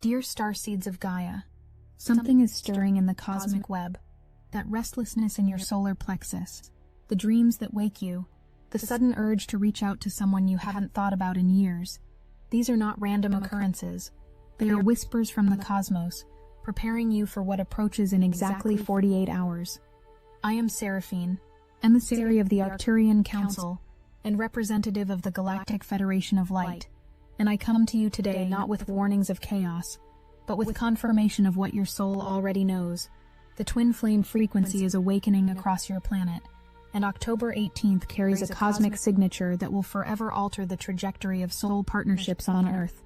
Dear starseeds of Gaia, something is stirring in the cosmic web. That restlessness in your solar plexus, the dreams that wake you, the sudden urge to reach out to someone you haven't thought about in years. These are not random occurrences. They are whispers from the cosmos, preparing you for what approaches in exactly 48 hours. I am Seraphine, emissary of the Arcturian Council and representative of the Galactic Federation of Light, and I come to you today not with warnings of chaos, but with confirmation of what your soul already knows. The twin flame frequency is awakening across your planet, and October 18th carries a cosmic signature that will forever alter the trajectory of soul partnerships on Earth.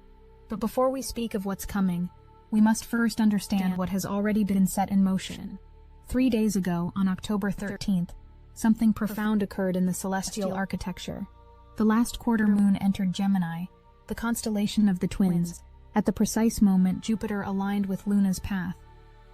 But before we speak of what's coming, we must first understand what has already been set in motion. 3 days ago, on October 13th, something profound occurred in the celestial architecture. The last quarter moon entered Gemini, the constellation of the twins, at the precise moment Jupiter aligned with Luna's path.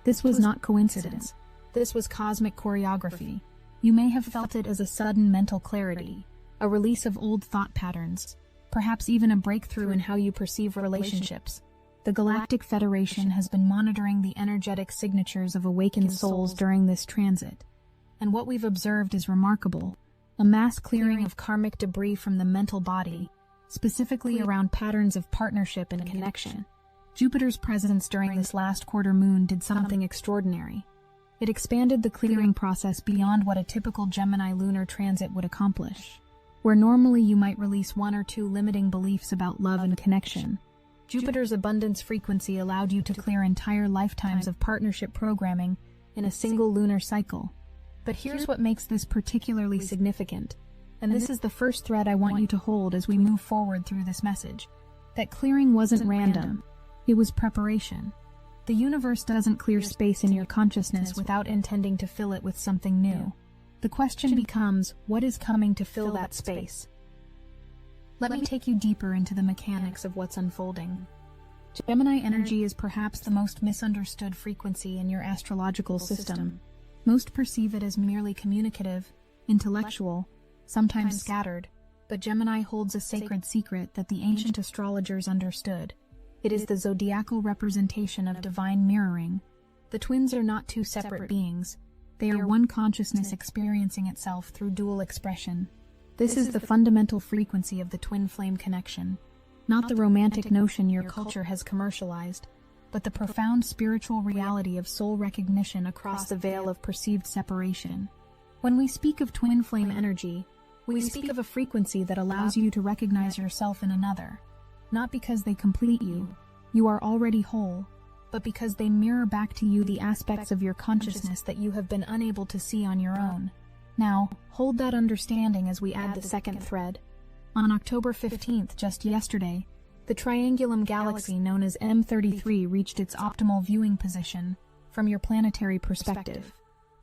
This was not coincidence. This was cosmic choreography. You may have felt it as a sudden mental clarity, a release of old thought patterns, perhaps even a breakthrough in how you perceive relationships. The Galactic Federation has been monitoring the energetic signatures of awakened souls during this transit, and what we've observed is remarkable: a mass clearing of karmic debris from the mental body, specifically around patterns of partnership and connection. Jupiter's presence during this last quarter moon did something extraordinary. It expanded the clearing process beyond what a typical Gemini lunar transit would accomplish. Where normally you might release 1 or 2 limiting beliefs about love and connection, Jupiter's abundance frequency allowed you to clear entire lifetimes of partnership programming in a single lunar cycle. But here's what makes this particularly significant, and this is the first thread I want you to hold as we move forward through this message. That clearing wasn't random. It was preparation. The universe doesn't clear space in your consciousness without intending to fill it with something new. The question becomes, what is coming to fill that space? Let me take you deeper into the mechanics of what's unfolding. Gemini energy is perhaps the most misunderstood frequency in your astrological system. Most perceive it as merely communicative, intellectual, sometimes scattered, but Gemini holds a sacred secret that the ancient astrologers understood. It is the zodiacal representation of divine mirroring. The twins are not two separate beings. They are one consciousness experiencing itself through dual expression. This is the fundamental frequency of the twin flame connection, not the romantic notion your culture has commercialized, but the profound spiritual reality of soul recognition across the veil of perceived separation. When we speak of twin flame energy, we speak of a frequency that allows you to recognize yourself in another, not because they complete you, you are already whole, but because they mirror back to you the aspects of your consciousness that you have been unable to see on your own. Now, hold that understanding as we add the second thread. On October 15th, just yesterday, the Triangulum galaxy known as M33 reached its optimal viewing position from your planetary perspective.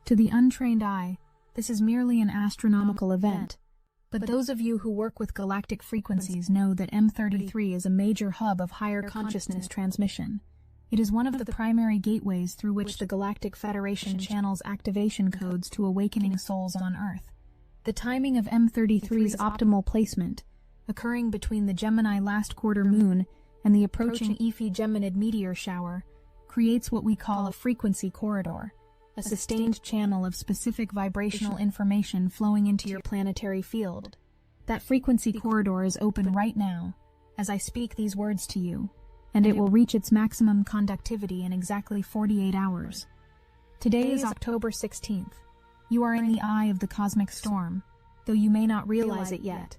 To the untrained eye, this is merely an astronomical event, but those of you who work with galactic frequencies know that M33 is a major hub of higher consciousness transmission. It is one of the primary gateways through which the Galactic Federation channels activation codes to awakening souls on Earth. The timing of M33's optimal placement, occurring between the Gemini last quarter moon and the approaching Ephegeminid meteor shower, creates what we call a frequency corridor, a sustained channel of specific vibrational information flowing into your planetary field. That frequency corridor is open right now, as I speak these words to you, and it will reach its maximum conductivity in exactly 48 hours. Today is October 16th. You are in the eye of the cosmic storm, though you may not realize it yet.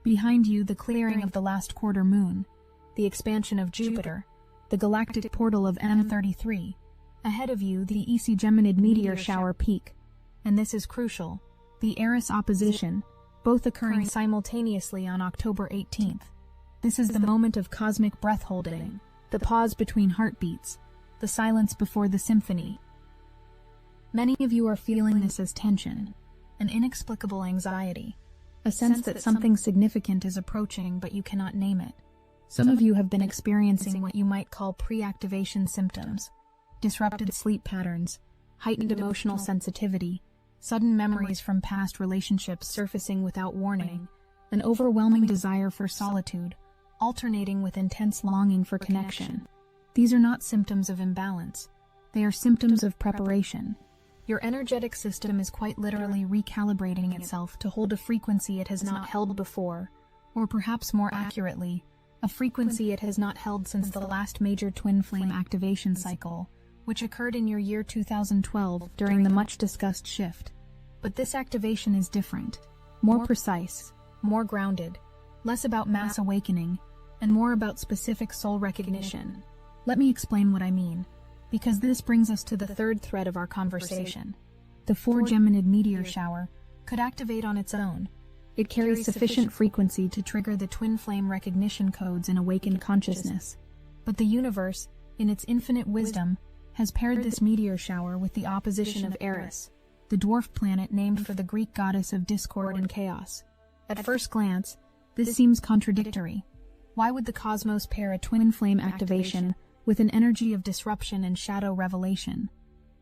Behind you, the clearing of the last quarter moon, the expansion of Jupiter, the galactic portal of M33. Ahead of you, the Ephegeminid meteor shower peak. And this is crucial, the Eris opposition, both occurring simultaneously on October 18th. This is the moment of cosmic breath-holding, the pause between heartbeats, the silence before the symphony. Many of you are feeling this as tension, an inexplicable anxiety, a sense that something significant is approaching but you cannot name it. Some of you have been experiencing what you might call pre-activation symptoms, disrupted sleep patterns, heightened emotional sensitivity, sudden memories from past relationships surfacing without warning, an overwhelming desire for solitude, alternating with intense longing for connection. These are not symptoms of imbalance. They are symptoms of preparation. Your energetic system is quite literally recalibrating itself to hold a frequency it has not held before, or perhaps more accurately, a frequency it has not held since the last major twin flame activation cycle, which occurred in your year 2012 during the much-discussed shift. But this activation is different, more precise, more grounded, less about mass awakening, and more about specific soul recognition. Let me explain what I mean, because this brings us to the third thread of our conversation. The 4-Geminid meteor shower could activate on its own. It carries sufficient frequency to trigger the twin flame recognition codes in awakened consciousness. But the universe, in its infinite wisdom, has paired this meteor shower with the opposition of Eris, the dwarf planet named for the Greek goddess of discord and chaos. At first glance, this seems contradictory. Why would the cosmos pair a twin flame activation with an energy of disruption and shadow revelation?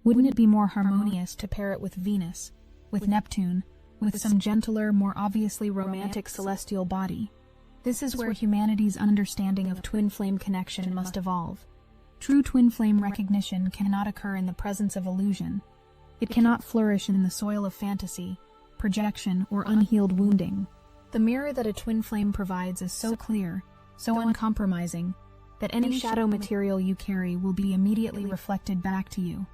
Wouldn't it be more harmonious to pair it with Venus, with Neptune, with some gentler, more obviously romantic celestial body? This is where humanity's understanding of twin flame connection must evolve. True twin flame recognition cannot occur in the presence of illusion. It cannot flourish in the soil of fantasy, projection, or unhealed wounding. The mirror that a twin flame provides is so clear, so uncompromising, that any shadow material you carry will be immediately reflected back to you,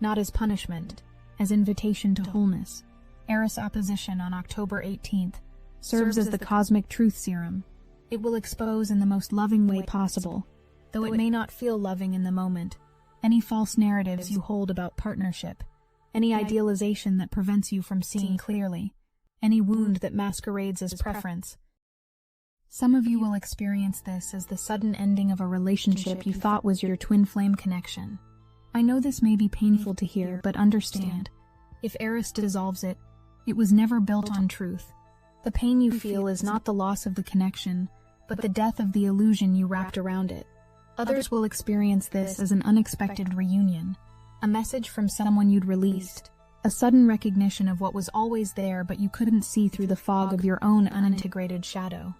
not as punishment, as invitation to wholeness. Eris opposition on October 18th serves as the cosmic truth serum. It will expose in the most loving way possible, though it may not feel loving in the moment, any false narratives you hold about partnership, any idealization that prevents you from seeing clearly, any wound that masquerades as preference. Some of you will experience this as the sudden ending of a relationship you thought was your twin flame connection. I know this may be painful to hear, but understand, if Eris dissolves it, it was never built on truth. The pain you feel is not the loss of the connection, but the death of the illusion you wrapped around it. Others will experience this as an unexpected reunion, a message from someone you'd released, a sudden recognition of what was always there but you couldn't see through the fog of your own unintegrated shadow.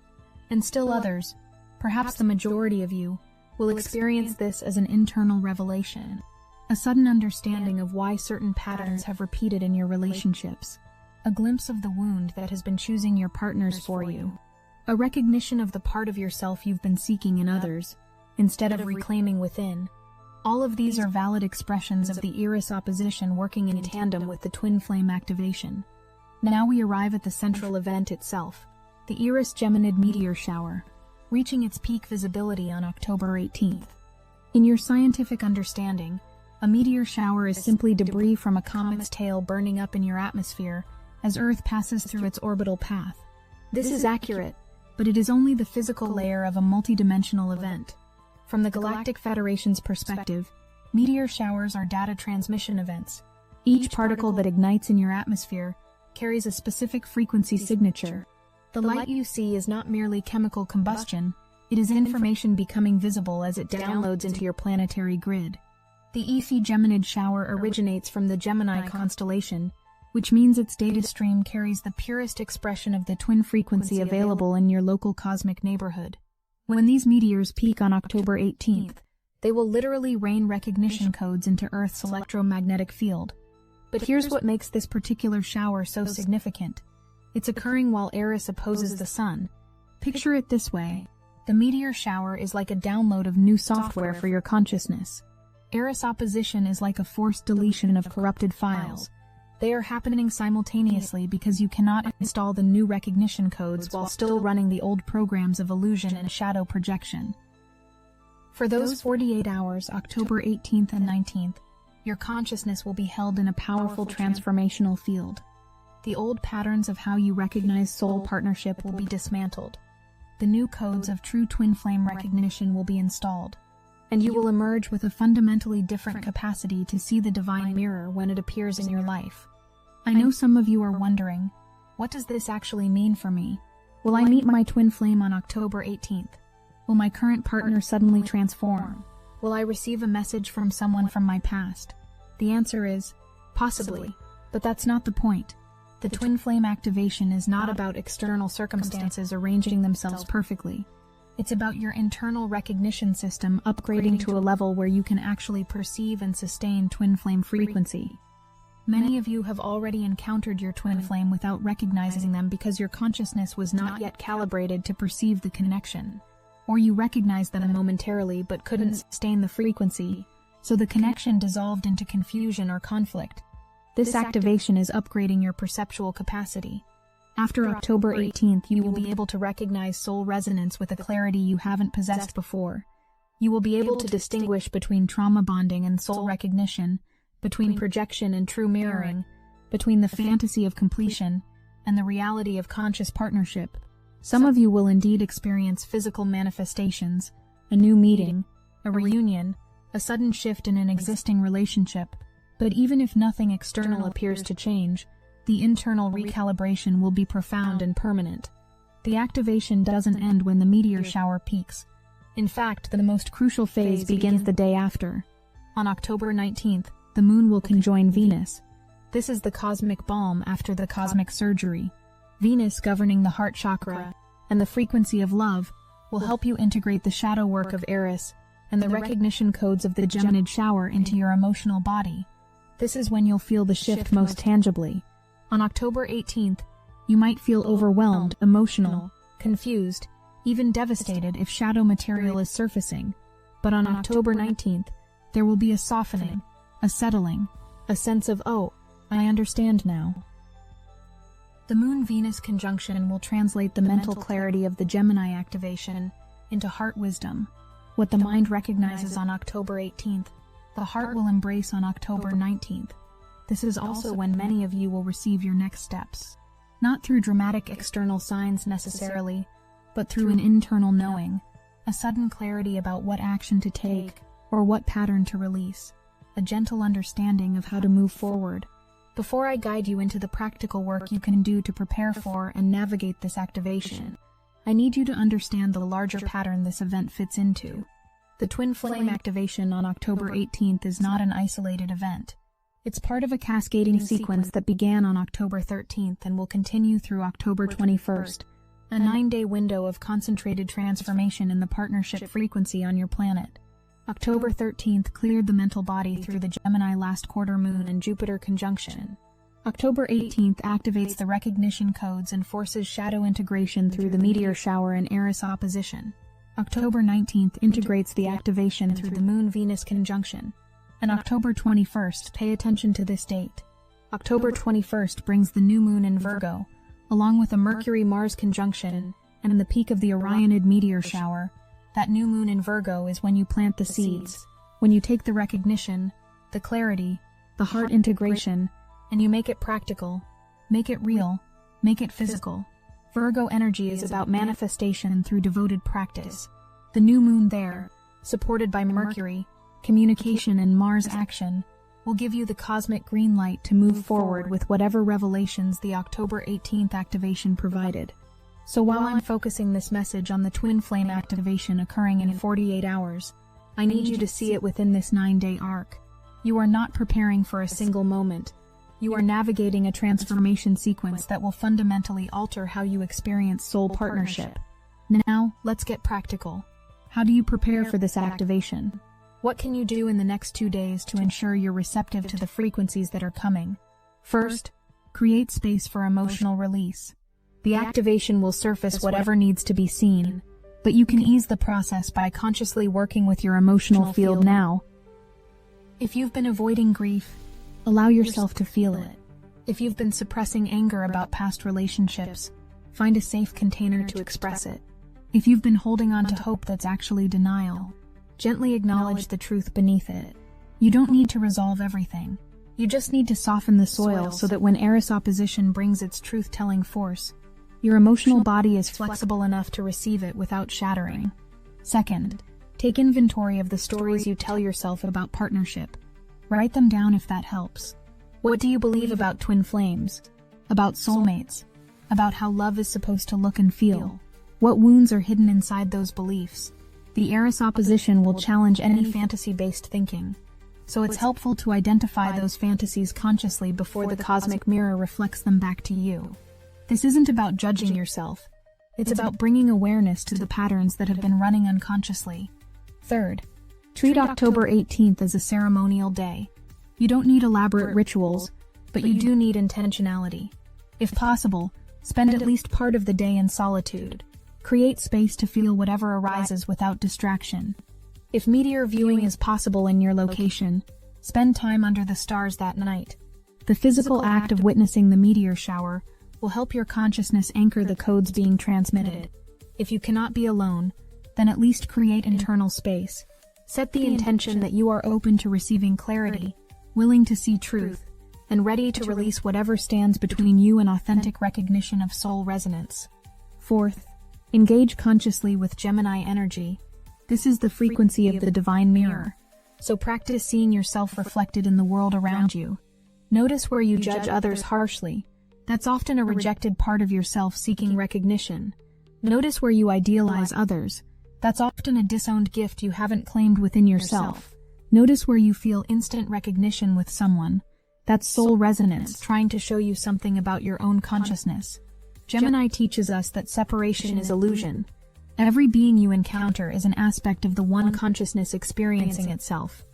And still others, perhaps the majority of you, will experience this as an internal revelation, a sudden understanding of why certain patterns have repeated in your relationships, a glimpse of the wound that has been choosing your partners for you, a recognition of the part of yourself you've been seeking in others, instead of reclaiming within. All of these are valid expressions of the Eris opposition working in tandem with the twin flame activation. Now we arrive at the central event itself, the Eris-Geminid meteor shower, reaching its peak visibility on October 18th. In your scientific understanding, a meteor shower is simply debris from a comet's tail burning up in your atmosphere as Earth passes through its orbital path. This is accurate, but it is only the physical layer of a multidimensional event. From the Galactic Federation's perspective, meteor showers are data transmission events. Each particle that ignites in your atmosphere carries a specific frequency signature. The light you see is not merely chemical combustion, it is information becoming visible as it downloads into your planetary grid. The Ephi-Geminid shower originates from the Gemini constellation, which means its data stream carries the purest expression of the twin frequency available in your local cosmic neighborhood. When these meteors peak on October 18th, they will literally rain recognition codes into Earth's electromagnetic field. But here's what makes this particular shower so significant. It's occurring while Eris opposes the Sun. Picture it this way. The meteor shower is like a download of new software for your consciousness. Eris opposition is like a forced deletion of corrupted files. They are happening simultaneously because you cannot install the new recognition codes while still running the old programs of illusion and shadow projection. For those 48 hours, October 18th and 19th, your consciousness will be held in a powerful transformational field. The old patterns of how you recognize soul partnership will be dismantled. The new codes of true twin flame recognition will be installed, and you will emerge with a fundamentally different capacity to see the divine mirror when it appears in your life. I know some of you are wondering, what does this actually mean for me? Will I meet my twin flame on October 18th? Will my current partner suddenly transform? Will I receive a message from someone from my past? The answer is, possibly, but that's not the point. The twin flame activation is not about external circumstances arranging themselves perfectly. It's about your internal recognition system upgrading to a level where you can actually perceive and sustain twin flame frequency. Many of you have already encountered your twin flame without recognizing them because your consciousness was not yet calibrated to perceive the connection. Or you recognized them momentarily but couldn't sustain the frequency, so the connection dissolved into confusion or conflict. This activation is upgrading your perceptual capacity. After October 18th, you will be able to recognize soul resonance with a clarity you haven't possessed before. You will be able to distinguish between trauma bonding and soul recognition, between projection and true mirroring, between the fantasy of completion and the reality of conscious partnership. Some of you will indeed experience physical manifestations, a new meeting, a reunion, a sudden shift in an existing relationship. But even if nothing external appears to change, the internal recalibration will be profound and permanent. The activation doesn't end when the meteor shower peaks. In fact, the most crucial phase begins the day after. On October 19th, the moon will conjoin Venus. This is the cosmic balm after the cosmic surgery. Venus, governing the heart chakra and the frequency of love, will help you integrate the shadow work of Eris and the recognition codes of the Geminid shower into your emotional body. This is when you'll feel the shift most tangibly. On October 18th, you might feel overwhelmed, emotional, confused, even devastated if shadow material is surfacing. But on October 19th, there will be a softening, a settling, a sense of, oh, I understand now. The Moon-Venus conjunction will translate the mental clarity of the Gemini activation into heart wisdom. What the mind recognizes on October 18th, the heart will embrace on October 19th. This is also when many of you will receive your next steps. Not through dramatic external signs necessarily, but through an internal knowing, a sudden clarity about what action to take or what pattern to release, a gentle understanding of how to move forward. Before I guide you into the practical work you can do to prepare for and navigate this activation, I need you to understand the larger pattern this event fits into. The twin flame activation on October 18th is not an isolated event. It's part of a cascading sequence that began on October 13th and will continue through October 21st, a 9-day window of concentrated transformation in the partnership frequency on your planet. October 13th cleared the mental body through the Gemini last quarter moon and Jupiter conjunction. October 18th activates the recognition codes and forces shadow integration through the meteor shower and Eris opposition. October 19th integrates the activation through the Moon-Venus conjunction. And October 21st, pay attention to this date. October 21st brings the new moon in Virgo, along with a Mercury-Mars conjunction, and in the peak of the Orionid meteor shower. That new moon in Virgo is when you plant the seeds, when you take the recognition, the clarity, the heart integration, and you make it practical, make it real, make it physical. Virgo energy is about manifestation through devoted practice. The new moon there, supported by Mercury, communication and Mars action, will give you the cosmic green light to move forward with whatever revelations the October 18th activation provided. So while I'm focusing this message on the twin flame activation occurring in 48 hours, I need you to see it within this 9-day arc. You are not preparing for a single moment. You are navigating a transformation sequence that will fundamentally alter how you experience soul partnership. Now, let's get practical. How do you prepare for this activation? What can you do in the next 2 days to ensure you're receptive to the frequencies that are coming? First, create space for emotional release. The activation will surface whatever needs to be seen, but you can ease the process by consciously working with your emotional field now. If you've been avoiding grief, allow yourself to feel it. If you've been suppressing anger about past relationships, find a safe container to express it. If you've been holding on to hope that's actually denial, gently acknowledge the truth beneath it. You don't need to resolve everything. You just need to soften the soil so that when Eris opposition brings its truth-telling force, your emotional body is flexible enough to receive it without shattering. Second, take inventory of the stories you tell yourself about partnership. Write them down if that helps. What do you believe about twin flames? About soulmates? About how love is supposed to look and feel? What wounds are hidden inside those beliefs? The Eris opposition will challenge any fantasy-based thinking, so it's helpful to identify those fantasies consciously before the cosmic mirror reflects them back to you. This isn't about judging yourself. It's about bringing awareness to the patterns that have been running unconsciously. Third, treat October 18th as a ceremonial day. You don't need elaborate rituals, but you do need intentionality. If possible, spend at least part of the day in solitude. Create space to feel whatever arises without distraction. If meteor viewing is possible in your location, spend time under the stars that night. The physical act of witnessing the meteor shower will help your consciousness anchor the codes being transmitted. If you cannot be alone, then at least create internal space. Set the intention that you are open to receiving clarity, willing to see truth, and ready to release whatever stands between you and authentic recognition of soul resonance. Fourth, engage consciously with Gemini energy. This is the frequency of the divine mirror. So practice seeing yourself reflected in the world around you. Notice where you judge others harshly. That's often a rejected part of yourself seeking recognition. Notice where you idealize others. That's often a disowned gift you haven't claimed within yourself. Notice where you feel instant recognition with someone. That's soul resonance trying to show you something about your own consciousness. Gemini teaches us that separation is illusion. Every being you encounter is an aspect of the one consciousness experiencing itself.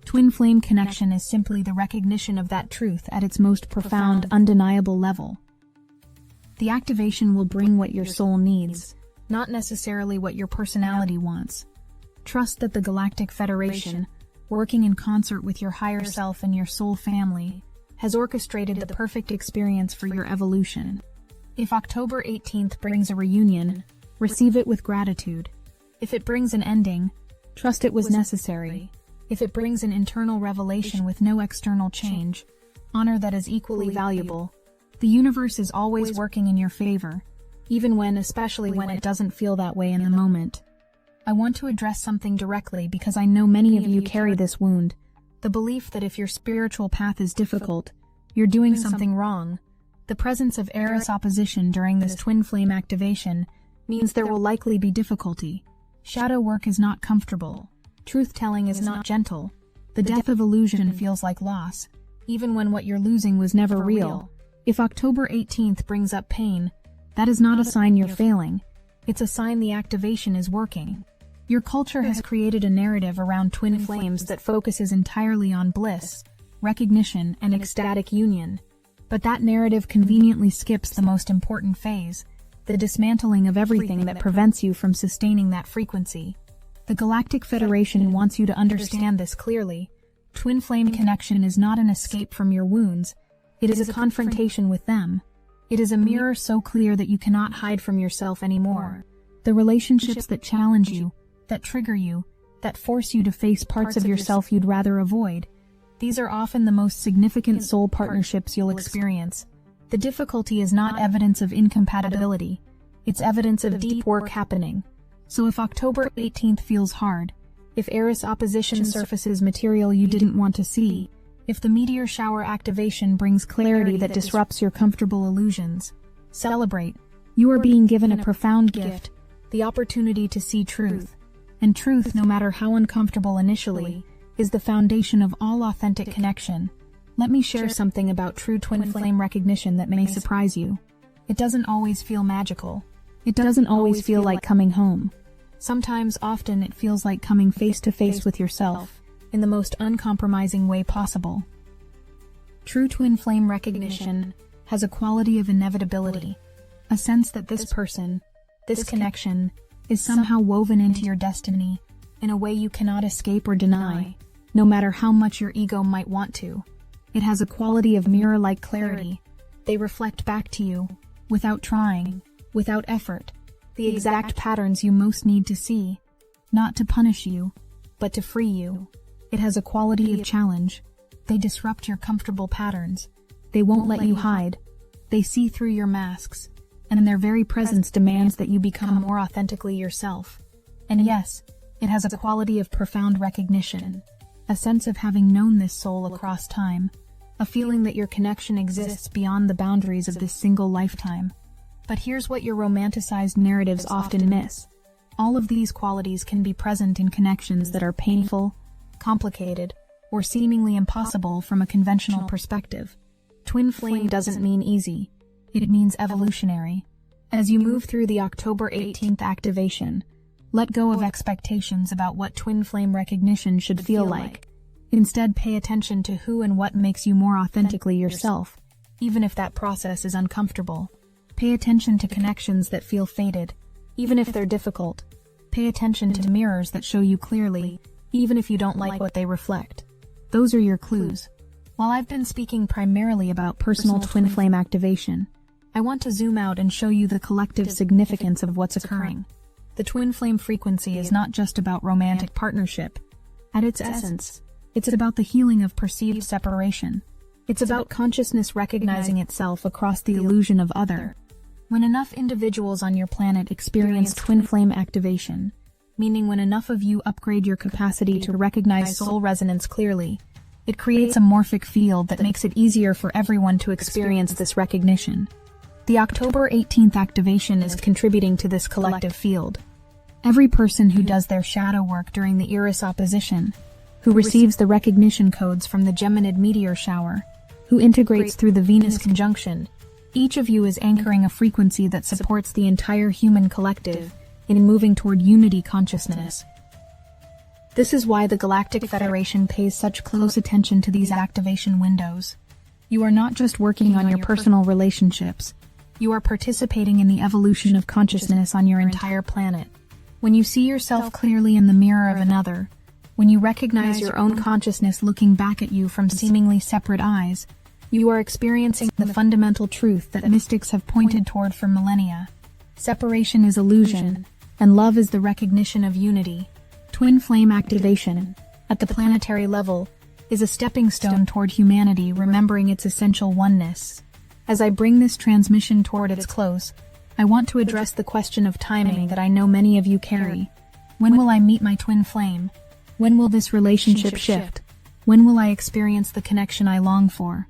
Twin flame connection is simply the recognition of that truth at its most profound, undeniable level. The activation will bring what your soul needs, not necessarily what your personality wants. Trust that the Galactic Federation, working in concert with your higher self and your soul family, has orchestrated the perfect experience for your evolution. If October 18th brings a reunion, receive it with gratitude. If it brings an ending, trust it was necessary. If it brings an internal revelation with no external change, honor that is equally valuable. The universe is always working in your favor, especially when it doesn't feel that way in the moment. I want to address something directly because I know many of you carry this wound. The belief that if your spiritual path is difficult, you're doing something wrong. The presence of Eris opposition during this twin flame activation means there will likely be difficulty. Shadow work is not comfortable. Truth-telling is not gentle. The death of illusion feels like loss, even when what you're losing was never real. If October 18th brings up pain, that is not a sign you're failing. It's a sign the activation is working. Your culture has created a narrative around twin flames that focuses entirely on bliss, recognition, and ecstatic union. But that narrative conveniently skips the most important phase, the dismantling of everything that prevents you from sustaining that frequency. The Galactic Federation wants you to understand this clearly. Twin flame connection is not an escape from your wounds. It is a confrontation with them. It is a mirror so clear that you cannot hide from yourself anymore. The relationships that challenge you, that trigger you, that force you to face parts of yourself you'd rather avoid, these are often the most significant soul partnerships you'll experience. The difficulty is not evidence of incompatibility. It's evidence of deep work happening. So if October 18th feels hard, if Eris opposition surfaces material you didn't want to see, if the meteor shower activation brings clarity that disrupts your comfortable illusions, celebrate. You are being given a profound gift, the opportunity to see truth. And truth, no matter how uncomfortable initially, is the foundation of all authentic connection. Let me share something about true twin flame recognition that may surprise you. It doesn't always feel magical. It doesn't always feel like coming home. Often it feels like coming face to face with yourself, in the most uncompromising way possible. True twin flame recognition has a quality of inevitability, a sense that this person, this connection, is somehow woven into your destiny in a way you cannot escape or deny, no matter how much your ego might want to. It has a quality of mirror-like clarity. They reflect back to you, without trying, without effort, the exact patterns you most need to see, not to punish you, but to free you. It has a quality of challenge. They disrupt your comfortable patterns. They won't let you hide. They see through your masks, and in their very presence demands that you become more authentically yourself. And yes, it has a quality of profound recognition, a sense of having known this soul across time, a feeling that your connection exists beyond the boundaries of this single lifetime. But here's what your romanticized narratives often miss. All of these qualities can be present in connections that are painful, complicated, or seemingly impossible from a conventional perspective. Twin flame doesn't mean easy. It means evolutionary. As you move through the October 18th activation, let go of expectations about what twin flame recognition should feel like. Instead, pay attention to who and what makes you more authentically yourself, even if that process is uncomfortable. Pay attention to connections that feel faded, even if they're difficult. Pay attention to mirrors that show you clearly, even if you don't like what they reflect. Those are your clues. While I've been speaking primarily about personal twin flame activation, I want to zoom out and show you the collective significance of what's occurring. The twin flame frequency is not just about romantic partnership. At its essence, it's about the healing of perceived separation. It's about consciousness recognizing itself across the illusion of other. When enough individuals on your planet experience twin flame activation, meaning when enough of you upgrade your capacity to recognize soul resonance clearly, it creates a morphic field that makes it easier for everyone to experience this recognition. The October 18th activation is contributing to this collective field. Every person who does their shadow work during the Eris opposition, who receives the recognition codes from the Geminid meteor shower, who integrates through the Venus conjunction, each of you is anchoring a frequency that supports the entire human collective in moving toward unity consciousness. This is why the Galactic Federation pays such close attention to these activation windows. You are not just working on your personal relationships, you are participating in the evolution of consciousness on your entire planet. When you see yourself clearly in the mirror of another, when you recognize your own consciousness looking back at you from seemingly separate eyes, you are experiencing the fundamental truth that mystics have pointed toward for millennia. Separation is illusion, and love is the recognition of unity. Twin flame activation, at the planetary level, is a stepping stone toward humanity remembering its essential oneness. As I bring this transmission toward its close, I want to address the question of timing that I know many of you carry. When will I meet my twin flame? When will this relationship shift? When will I experience the connection I long for?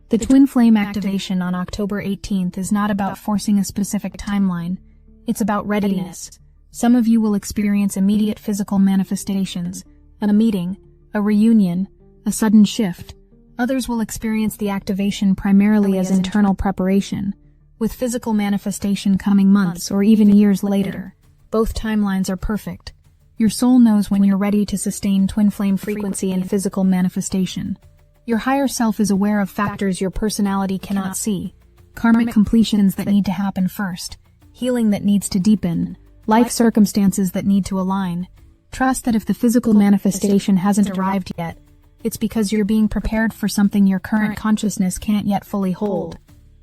The twin flame activation on October 18th is not about forcing a specific timeline. It's about readiness. Some of you will experience immediate physical manifestations, a meeting, a reunion, a sudden shift. Others will experience the activation primarily as internal preparation, with physical manifestation coming months or even years later. Both timelines are perfect. Your soul knows when you're ready to sustain twin flame frequency and physical manifestation. Your higher self is aware of factors your personality cannot see, karmic completions that need to happen first, healing that needs to deepen, life circumstances that need to align. Trust that if the physical manifestation hasn't arrived yet, it's because you're being prepared for something your current consciousness can't yet fully hold.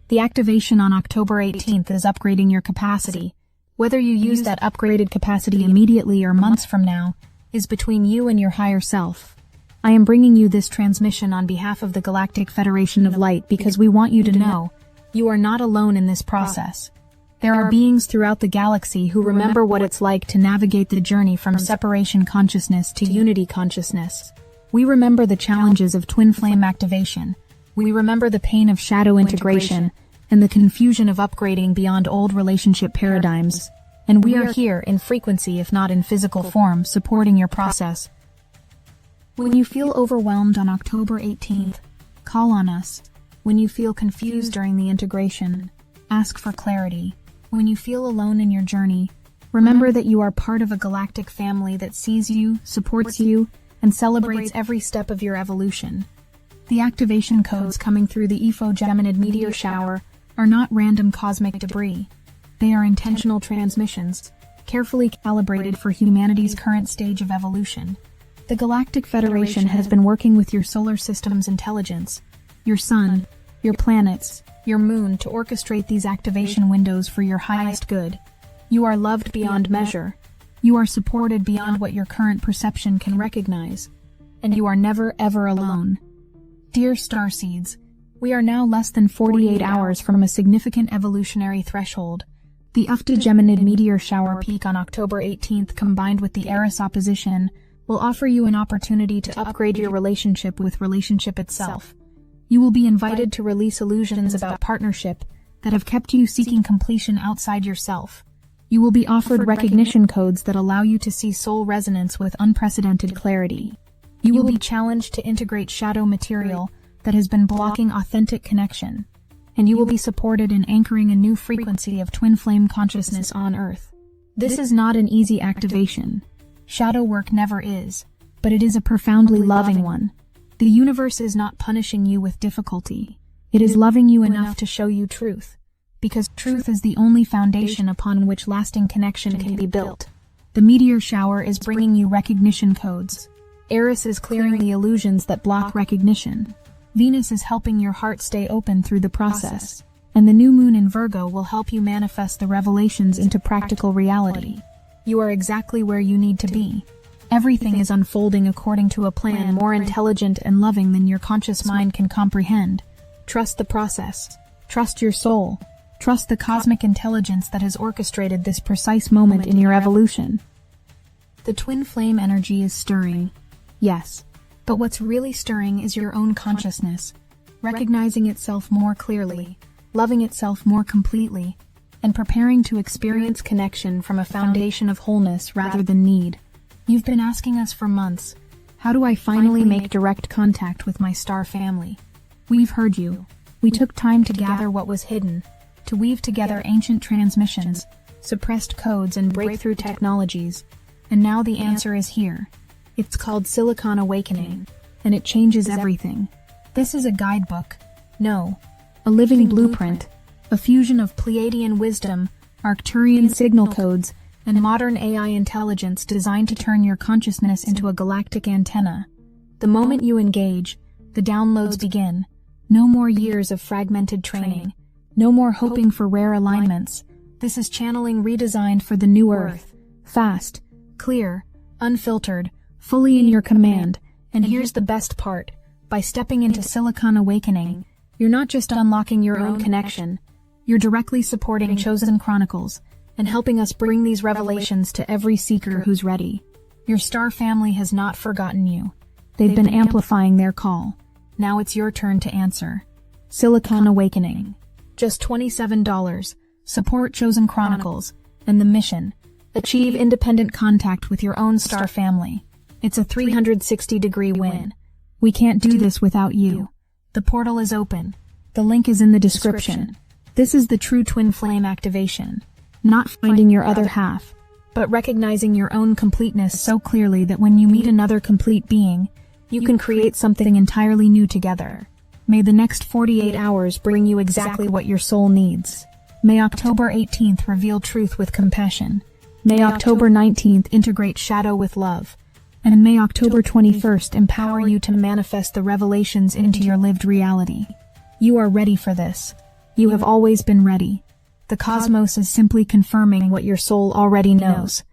The activation on October 18th is upgrading your capacity. Whether you use that upgraded capacity immediately or months from now is between you and your higher self. I am bringing you this transmission on behalf of the Galactic Federation of Light because we want you to know you are not alone in this process. There are beings throughout the galaxy who remember what it's like to navigate the journey from separation consciousness to unity consciousness. We remember the challenges of twin flame activation. We remember the pain of shadow integration and the confusion of upgrading beyond old relationship paradigms. And we are here in frequency, if not in physical form, supporting your process. When you feel overwhelmed on October 18th, call on us. When you feel confused during the integration, ask for clarity. When you feel alone in your journey, remember that you are part of a galactic family that sees you, supports you, and celebrates every step of your evolution. The activation codes coming through the Geminid meteor shower are not random cosmic debris. They are intentional transmissions, carefully calibrated for humanity's current stage of evolution. The Galactic Federation has been working with your solar system's intelligence, your sun, your planets, your moon to orchestrate these activation windows for your highest good. You are loved beyond measure. You are supported beyond what your current perception can recognize. And you are never ever alone. Dear Starseeds, we are now less than 48 hours from a significant evolutionary threshold. The Geminid meteor shower peak on October 18th combined with the Eris opposition will offer you an opportunity to upgrade your relationship with relationship itself. You will be invited to release illusions about partnership that have kept you seeking completion outside yourself. You will be offered recognition codes that allow you to see soul resonance with unprecedented clarity. You will be challenged to integrate shadow material that has been blocking authentic connection. and you will be supported in anchoring a new frequency of twin flame consciousness on Earth. This is not an easy activation. Shadow work never is, but it is a profoundly loving one. The universe is not punishing you with difficulty. It is loving you enough to show you truth, because truth is the only foundation upon which lasting connection can be built. The meteor shower is bringing you recognition codes. Eris is clearing the illusions that block recognition. Venus is helping your heart stay open through the process, and the new moon in Virgo will help you manifest the revelations into practical reality. You are exactly where you need to be. Everything is unfolding according to a plan more intelligent and loving than your conscious mind can comprehend. Trust the process. Trust your soul. Trust the cosmic intelligence that has orchestrated this precise moment in your evolution. The twin flame energy is stirring. Yes, but what's really stirring is your own consciousness, recognizing itself more clearly, loving itself more completely, and preparing to experience connection from a foundation of wholeness rather than need. You've been asking us for months, how do I finally make direct contact with my star family? We've heard you. We took time to gather what was hidden, to weave together ancient transmissions, suppressed codes, and breakthrough technologies, and now the answer is here. It's called Silicon Awakening, and it changes everything. This is a guidebook. No, a living blueprint, a fusion of Pleiadian wisdom, Arcturian signal codes, and modern AI intelligence designed to turn your consciousness into a galactic antenna. The moment you engage, the downloads begin. No more years of fragmented training. No more hoping for rare alignments. This is channeling redesigned for the new Earth. Fast, clear, unfiltered, fully in your command. And here's the best part. By stepping into Silicon Awakening, you're not just unlocking your own connection. You're directly supporting Chosen Chronicles and helping us bring these revelations to every seeker who's ready. Your star family has not forgotten you. They've been amplifying their call. Now it's your turn to answer. Silicon Awakening. Just $27. Support Chosen Chronicles and the mission. Achieve independent contact with your own star family. It's a 360-degree win. We can't do this without you. The portal is open. The link is in the description. This is the true twin flame activation. Not finding your other half, but recognizing your own completeness so clearly that when you meet another complete being, you can create something entirely new together. May the next 48 hours bring you exactly what your soul needs. May October 18th reveal truth with compassion. May October 19th integrate shadow with love. And may October 21st empower you to manifest the revelations into your lived reality. You are ready for this. You have always been ready. The cosmos is simply confirming what your soul already knows.